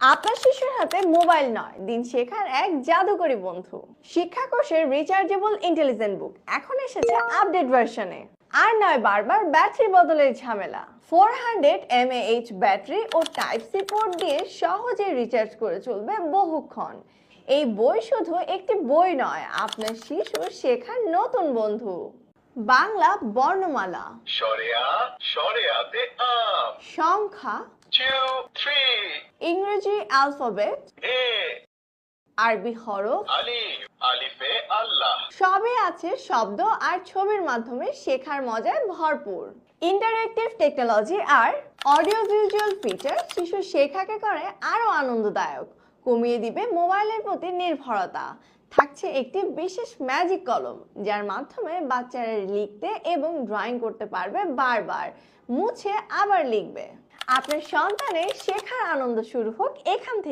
আপনার শিশুর হাতে মোবাইল নয়, দিন শেখার এক জাদুকরী বন্ধু। শিক্ষা কোষের রিচার্জেবল ইন্টেলিজেন্ট বুক এখন এসেছে আপডেট ভার্সনে। আর নয় বারবার ব্যাটারি বদলের ঝামেলা। 400 mAh ব্যাটারি ও টাইপ সি পোর্ট দিয়ে সহজে রিচার্জ করে চলবে বহুক্ষণ। এই বই শুধু একটি বই নয়, আপনার শিশুর শেখার নতুন বন্ধু। বাংলা বর্ণমালা, সরেয়া সরেয়াতে আম, সংখ্যা, 2 3 ইংরেজি অ্যালফাবেট, এ আরবি হরফ, আলিফ আলিফে আল্লাহ। সবই আছে শব্দ আর ছবির মাধ্যমে শেখার মজায় ভরপুর। ইন্টারঅ্যাক্টিভ টেকনোলজি আর অডিও ভিজুয়াল ফিচার শিশু শেখাকে করে আরো আনন্দদায়ক, কমিয়ে দিবে মোবাইলের প্রতি নির্ভরতা। থাকছে একটি বিশেষ ম্যাজিক কলম, যার মাধ্যমে বাচ্চারা লিখতে এবং ড্রয়িং করতে পারবে, বারবার মুছে আবার লিখবে। আপনার সন্তানের শেখার আনন্দ শুরু হোক এখান থেকে।